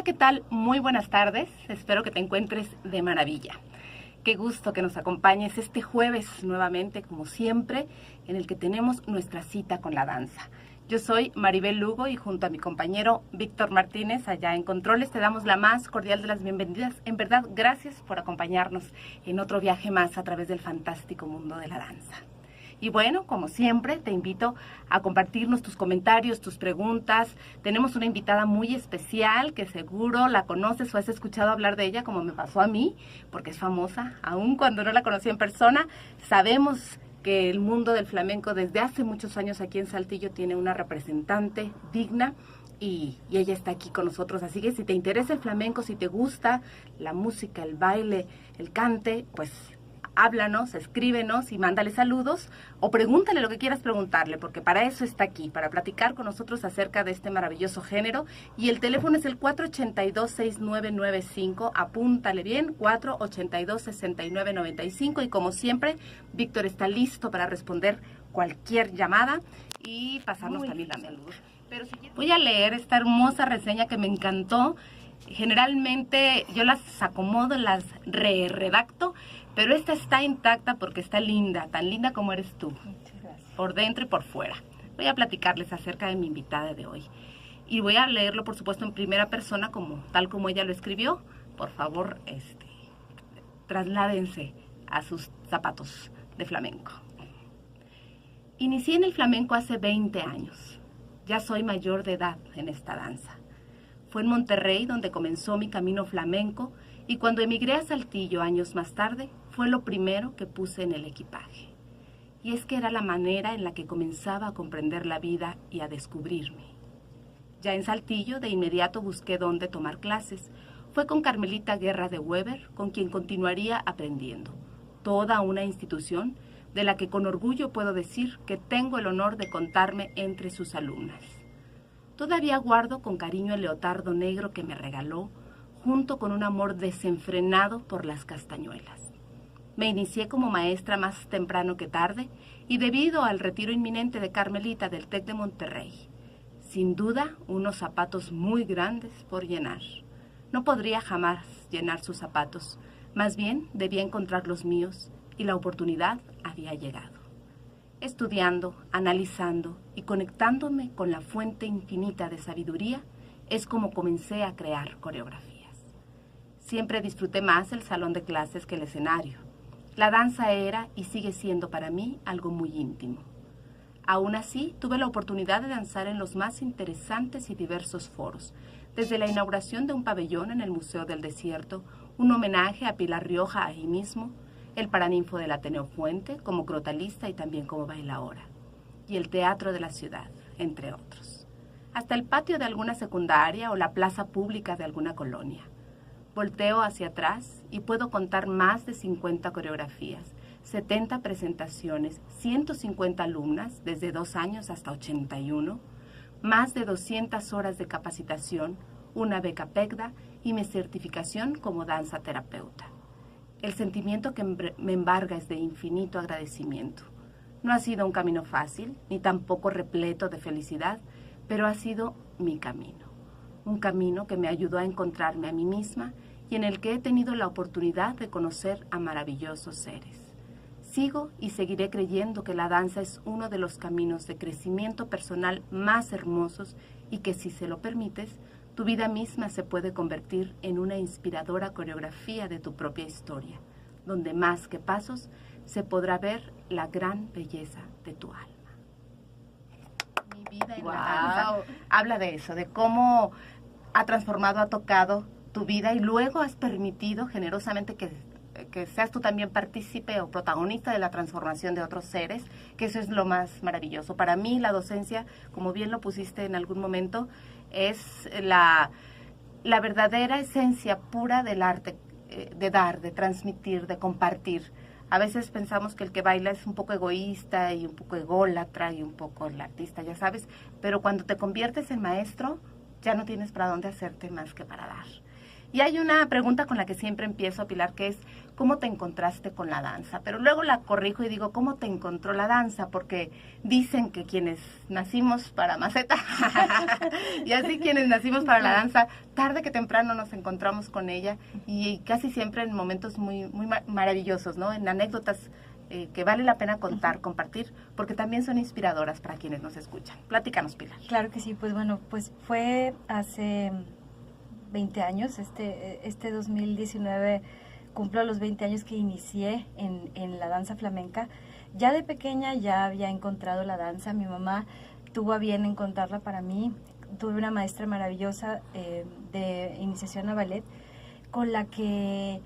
¿qué tal? Muy buenas tardes. Espero que te encuentres de maravilla. Qué gusto que nos acompañes este jueves nuevamente, como siempre, en el que tenemos nuestra cita con la danza. Yo soy Maribel Lugo y junto a mi compañero Víctor Martínez, allá en Controles, te damos la más cordial de las bienvenidas. En verdad, gracias por acompañarnos en otro viaje más a través del fantástico mundo de la danza. Y bueno, como siempre, te invito a compartirnos tus comentarios, tus preguntas. Tenemos una invitada muy especial que seguro la conoces o has escuchado hablar de ella, como me pasó a mí, porque es famosa. Aun cuando no la conocí en persona, sabemos que el mundo del flamenco desde hace muchos años aquí en Saltillo tiene una representante digna y ella está aquí con nosotros. Así que si te interesa el flamenco, si te gusta la música, el baile, el cante, pues háblanos, escríbenos y mándale saludos o pregúntale lo que quieras preguntarle, porque para eso está aquí, para platicar con nosotros acerca de este maravilloso género. Y el teléfono es el 482-6995, apúntale bien, 482-6995. Y como siempre, Víctor está listo para responder cualquier llamada y pasarnos también los saludos. Pero voy a leer esta hermosa reseña que me encantó. Generalmente yo las acomodo, las redacto, pero esta está intacta porque está linda, tan linda como eres tú, por dentro y por fuera. Voy a platicarles acerca de mi invitada de hoy. Y voy a leerlo, por supuesto, en primera persona, tal como ella lo escribió. Por favor, trasládense a sus zapatos de flamenco. Inicié en el flamenco hace 20 años. Ya soy mayor de edad en esta danza. Fue en Monterrey donde comenzó mi camino flamenco y cuando emigré a Saltillo años más tarde, fue lo primero que puse en el equipaje. Y es que era la manera en la que comenzaba a comprender la vida y a descubrirme. Ya en Saltillo, de inmediato busqué dónde tomar clases. Fue con Carmelita Guerra de Weber, con quien continuaría aprendiendo. Toda una institución de la que con orgullo puedo decir que tengo el honor de contarme entre sus alumnas. Todavía guardo con cariño el leotardo negro que me regaló, junto con un amor desenfrenado por las castañuelas. Me inicié como maestra más temprano que tarde y debido al retiro inminente de Carmelita del TEC de Monterrey. Sin duda, unos zapatos muy grandes por llenar. No podría jamás llenar sus zapatos, más bien debía encontrar los míos y la oportunidad había llegado. Estudiando, analizando y conectándome con la fuente infinita de sabiduría, es como comencé a crear coreografías. Siempre disfruté más el salón de clases que el escenario. La danza era y sigue siendo para mí algo muy íntimo. Aún así, tuve la oportunidad de danzar en los más interesantes y diversos foros, desde la inauguración de un pabellón en el Museo del Desierto, un homenaje a Pilar Rioja ahí mismo, el Paraninfo del Ateneo Fuente como crotalista y también como bailaora, y el Teatro de la Ciudad, entre otros. Hasta el patio de alguna secundaria o la plaza pública de alguna colonia. Volteo hacia atrás y puedo contar más de 50 coreografías, 70 presentaciones, 150 alumnas, desde 2 años hasta 81, más de 200 horas de capacitación, una beca PECDA y mi certificación como danza terapeuta. El sentimiento que me embarga es de infinito agradecimiento. No ha sido un camino fácil, ni tampoco repleto de felicidad, pero ha sido mi camino. Un camino que me ayudó a encontrarme a mí misma y en el que he tenido la oportunidad de conocer a maravillosos seres. Sigo y seguiré creyendo que la danza es uno de los caminos de crecimiento personal más hermosos y que, si se lo permites, tu vida misma se puede convertir en una inspiradora coreografía de tu propia historia, donde más que pasos se podrá ver la gran belleza de tu alma. Mi vida en la danza habla de eso, de cómo ha transformado, ha tocado tu vida y luego has permitido generosamente que seas tú también partícipe o protagonista de la transformación de otros seres, que eso es lo más maravilloso. Para mí la docencia, como bien lo pusiste en algún momento, es la verdadera esencia pura del arte, de dar, de transmitir, de compartir. A veces pensamos que el que baila es un poco egoísta y un poco ególatra y un poco el artista, ya sabes, pero cuando te conviertes en maestro, ya no tienes para dónde hacerte más que para dar. Y hay una pregunta con la que siempre empiezo, Pilar, que es, ¿cómo te encontraste con la danza? Pero luego la corrijo y digo, ¿cómo te encontró la danza? Porque dicen que quienes nacimos para maceta, y así quienes nacimos para la danza, tarde que temprano nos encontramos con ella, y casi siempre en momentos muy, muy maravillosos, ¿no? En anécdotas que vale la pena contar, compartir, porque también son inspiradoras para quienes nos escuchan. Platícanos, Pilar. Claro que sí, pues bueno, pues fue hace 20 años, este 2019 cumplo los 20 años que inicié en la danza flamenca. Ya de pequeña ya había encontrado la danza, mi mamá tuvo a bien encontrarla para mí, tuve una maestra maravillosa de iniciación a ballet, con la que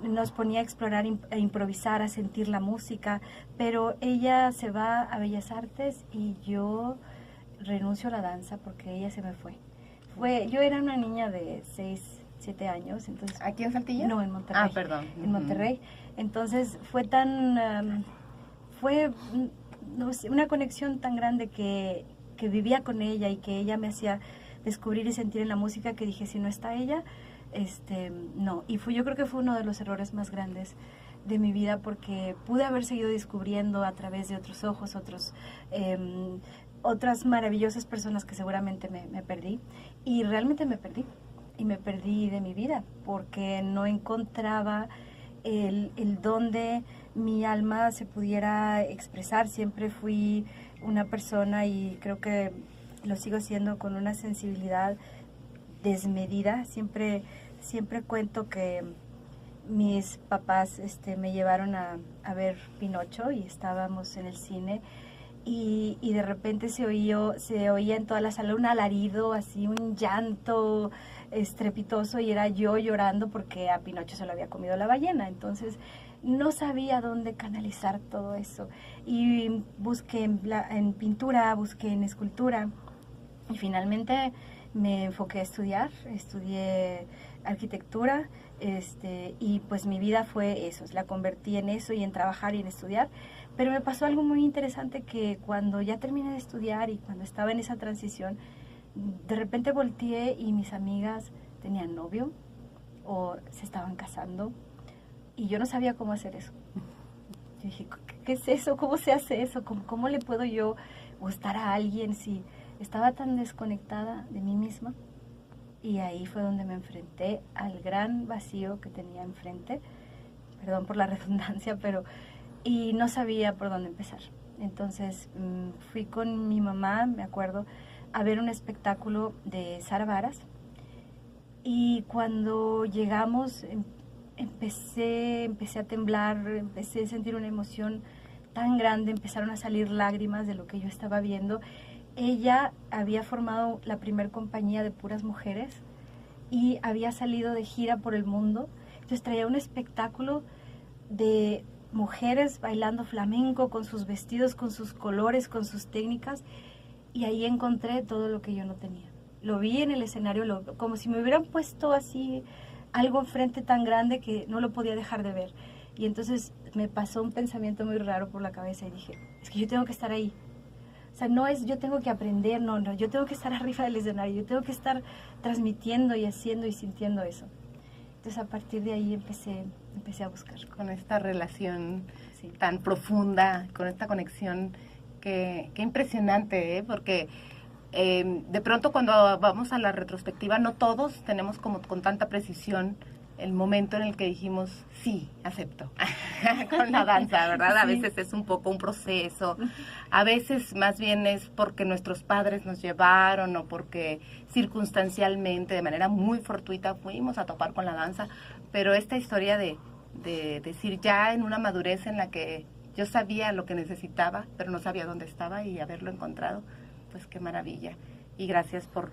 nos ponía a explorar, a improvisar, a sentir la música, pero ella se va a Bellas Artes y yo renuncio a la danza porque ella se me fue. Yo era una niña de 6, 7 años, entonces... ¿Aquí en Saltillo? No, en Monterrey. Ah, perdón. En Monterrey. Entonces fue no sé, una conexión tan grande que vivía con ella y que ella me hacía descubrir y sentir en la música que dije, si no está ella, no. Y yo creo que fue uno de los errores más grandes de mi vida porque pude haber seguido descubriendo a través de otros ojos, otras maravillosas personas que seguramente me perdí, y realmente me perdí, y me perdí de mi vida, porque no encontraba el donde mi alma se pudiera expresar. Siempre fui una persona, y creo que lo sigo siendo, con una sensibilidad desmedida. Siempre cuento que mis papás me llevaron a ver Pinocho y estábamos en el cine, y de repente se oía en toda la sala un alarido, así un llanto estrepitoso, y era yo llorando porque a Pinocho se lo había comido la ballena. Entonces no sabía dónde canalizar todo eso, y busqué en pintura, busqué en escultura, y finalmente me enfoqué a estudié arquitectura, y pues mi vida fue eso, la convertí en eso y en trabajar y en estudiar. Pero me pasó algo muy interesante, que cuando ya terminé de estudiar y cuando estaba en esa transición, de repente volteé y mis amigas tenían novio o se estaban casando, y yo no sabía cómo hacer eso. Yo dije, ¿qué es eso? ¿Cómo se hace eso? ¿Cómo le puedo yo gustar a alguien si estaba tan desconectada de mí misma? Y ahí fue donde me enfrenté al gran vacío que tenía enfrente, perdón por la redundancia, y no sabía por dónde empezar. Entonces fui con mi mamá, me acuerdo, a ver un espectáculo de Sara Varas, y cuando llegamos empecé a temblar, empecé a sentir una emoción tan grande, empezaron a salir lágrimas de lo que yo estaba viendo. Ella había formado la primer compañía de puras mujeres y había salido de gira por el mundo. Entonces traía un espectáculo de mujeres bailando flamenco, con sus vestidos, con sus colores, con sus técnicas, y ahí encontré todo lo que yo no tenía. Lo vi en el escenario, como si me hubieran puesto así algo enfrente tan grande que no lo podía dejar de ver. Y entonces me pasó un pensamiento muy raro por la cabeza y dije, es que yo tengo que estar ahí. O sea, no es yo tengo que aprender, no, yo tengo que estar arriba del escenario, yo tengo que estar transmitiendo y haciendo y sintiendo eso. Entonces a partir de ahí empecé a buscar. Con esta relación tan profunda, con esta conexión, qué impresionante, ¿eh? Porque de pronto cuando vamos a la retrospectiva, no todos tenemos como con tanta precisión el momento en el que dijimos, sí, acepto, con la danza, ¿verdad? A veces es un poco un proceso, a veces más bien es porque nuestros padres nos llevaron o porque circunstancialmente, de manera muy fortuita, fuimos a topar con la danza, pero esta historia de decir ya en una madurez en la que yo sabía lo que necesitaba, pero no sabía dónde estaba, y haberlo encontrado, pues qué maravilla. Y gracias por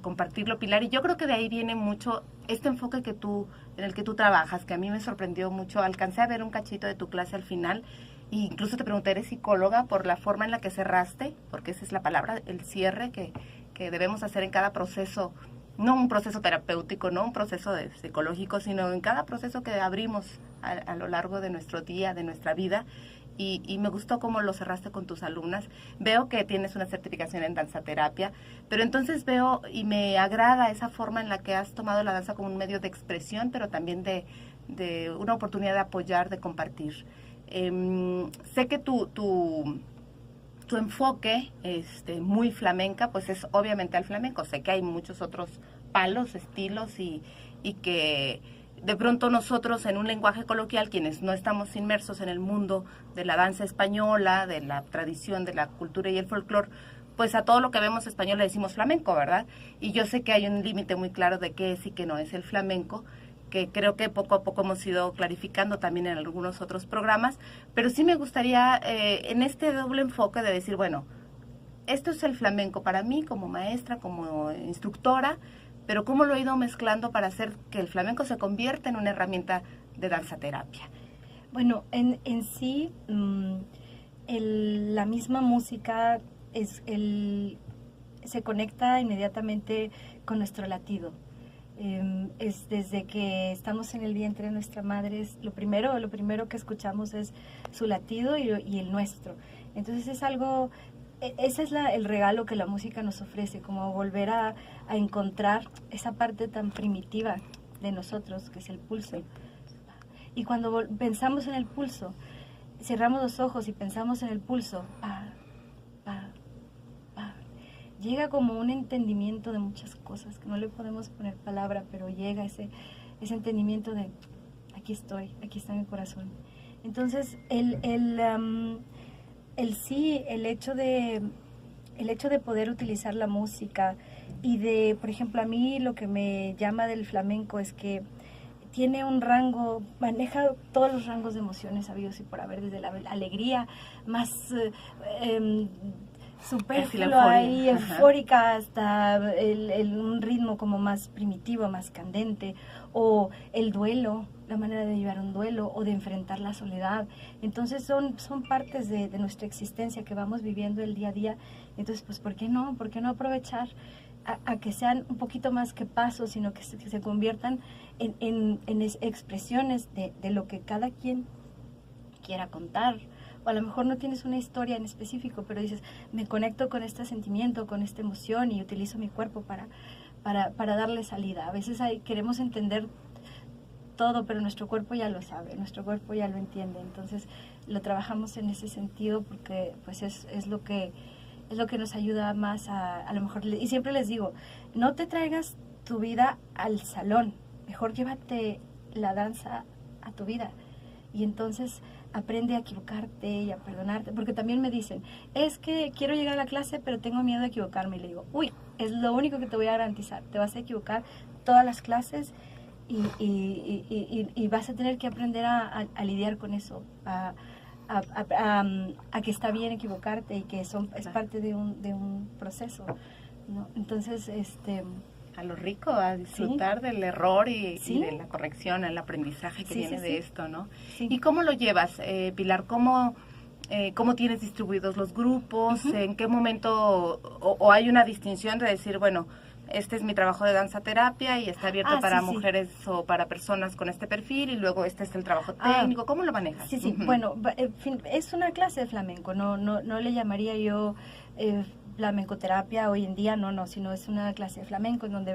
compartirlo, Pilar. Y yo creo que de ahí viene mucho este enfoque en el que tú trabajas, que a mí me sorprendió mucho. Alcancé a ver un cachito de tu clase al final, e incluso te pregunté, ¿eres psicóloga? Por la forma en la que cerraste, porque esa es la palabra, el cierre que debemos hacer en cada proceso, no un proceso terapéutico, no un proceso psicológico, sino en cada proceso que abrimos a lo largo de nuestro día, de nuestra vida. y me gustó cómo lo cerraste con tus alumnas. Veo que tienes una certificación en danzaterapia, pero entonces veo y me agrada esa forma en la que has tomado la danza como un medio de expresión, pero también de una oportunidad de apoyar, de compartir. Sé que tu enfoque muy flamenca, pues es obviamente al flamenco. Sé que hay muchos otros palos, estilos y que de pronto nosotros en un lenguaje coloquial, quienes no estamos inmersos en el mundo de la danza española, de la tradición, de la cultura y el folclore, pues a todo lo que vemos español le decimos flamenco, ¿verdad? Y yo sé que hay un límite muy claro de qué es y qué no es el flamenco, que creo que poco a poco hemos ido clarificando también en algunos otros programas, pero sí me gustaría en este doble enfoque de decir, bueno, esto es el flamenco para mí como maestra, como instructora, pero cómo lo he ido mezclando para hacer que el flamenco se convierta en una herramienta de danzaterapia. Bueno, en sí, la misma música se conecta inmediatamente con nuestro latido. Es desde que estamos en el vientre de nuestra madre, lo primero que escuchamos es su latido y el nuestro. Entonces es algo, ese es el regalo que la música nos ofrece, como volver a encontrar esa parte tan primitiva de nosotros, que es el pulso. Y cuando pensamos en el pulso, cerramos los ojos y pensamos en el pulso, llega como un entendimiento de muchas cosas, que no le podemos poner palabra, pero llega ese entendimiento de aquí estoy, aquí está mi corazón. Entonces, el hecho de poder utilizar la música y de, por ejemplo, a mí lo que me llama del flamenco es que tiene un rango, maneja todos los rangos de emociones habidos y por haber, desde la alegría más superflua ahí, eufórica, hasta un ritmo como más primitivo, más candente, o el duelo, la manera de llevar un duelo o de enfrentar la soledad. Entonces son partes de nuestra existencia que vamos viviendo el día a día. Entonces, pues, ¿por qué no aprovechar a que sean un poquito más que pasos, sino que se conviertan en expresiones de lo que cada quien quiera contar? O a lo mejor no tienes una historia en específico, pero dices, me conecto con este sentimiento, con esta emoción y utilizo mi cuerpo para darle salida. A veces queremos entender todo, pero nuestro cuerpo ya lo sabe, nuestro cuerpo ya lo entiende. Entonces lo trabajamos en ese sentido porque pues es lo que nos ayuda más a lo mejor. Y siempre les digo, no te traigas tu vida al salón, mejor llévate la danza a tu vida. Y entonces aprende a equivocarte y a perdonarte, porque también me dicen, es que quiero llegar a la clase pero tengo miedo de equivocarme, y le digo, es lo único que te voy a garantizar, te vas a equivocar todas las clases y vas a tener que aprender a lidiar con eso, a que está bien equivocarte y que es parte de un proceso, ¿no? Entonces, a lo rico, a disfrutar del error y de la corrección, el aprendizaje que viene de esto, ¿no? Sí. ¿Y cómo lo llevas, Pilar? ¿Cómo tienes distribuidos los grupos? ¿En qué momento o hay una distinción de decir, bueno, este es mi trabajo de danzaterapia y está abierto para mujeres o para personas con este perfil, y luego este es el trabajo técnico? ¿Cómo lo manejas? Sí, bueno, es una clase de flamenco, no le llamaría yo flamencoterapia hoy en día, no, sino es una clase de flamenco en donde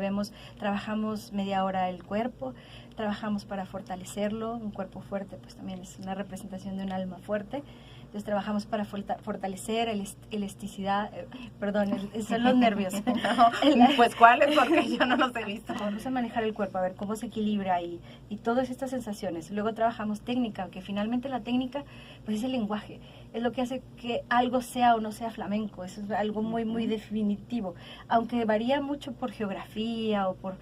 trabajamos media hora el cuerpo, trabajamos para fortalecerlo. Un cuerpo fuerte pues también es una representación de un alma fuerte. Entonces trabajamos para fortalecer elasticidad, son los nervios. Pues ¿cuáles? Porque yo no los he visto. Vamos a manejar el cuerpo, a ver cómo se equilibra y todas estas sensaciones. Luego trabajamos técnica, que finalmente la técnica pues es el lenguaje, es lo que hace que algo sea o no sea flamenco. Eso es algo muy, muy definitivo, aunque varía mucho por geografía o por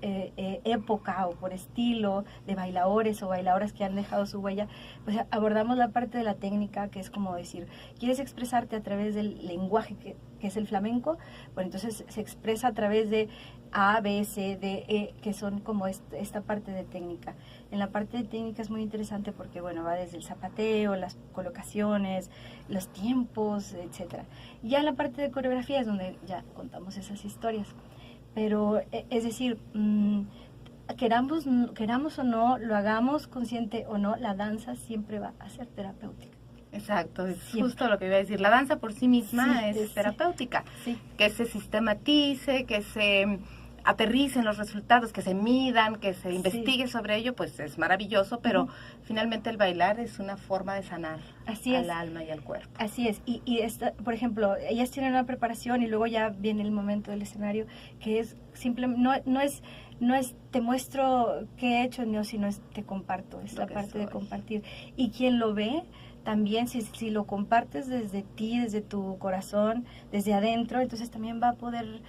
época o por estilo de bailadores o bailadoras que han dejado su huella. Pues abordamos la parte de la técnica, que es como decir, ¿quieres expresarte a través del lenguaje que es el flamenco? Bueno, entonces se expresa a través de A, B, C, D, E, que son como esta parte de técnica. En la parte de técnica es muy interesante porque, bueno, va desde el zapateo, las colocaciones, los tiempos, etcétera. Ya en la parte de coreografía es donde ya contamos esas historias. Pero, es decir, queramos o no, lo hagamos consciente o no, la danza siempre va a ser terapéutica. Exacto, es Siempre. justo lo que iba a decir. La danza por sí misma Sí, es terapéutica. Sí. Que se sistematice, que se aterricen los resultados, que se midan, que se investigue sobre ello, pues es maravilloso, pero finalmente el bailar es una forma de sanar al alma y al cuerpo. Así es, y por ejemplo, ellas tienen una preparación y luego ya viene el momento del escenario, que es simplemente, no es te muestro qué he hecho, no, sino es te comparto, es la parte de compartir. Y quien lo ve, también si lo compartes desde ti, desde tu corazón, desde adentro, entonces también va a poder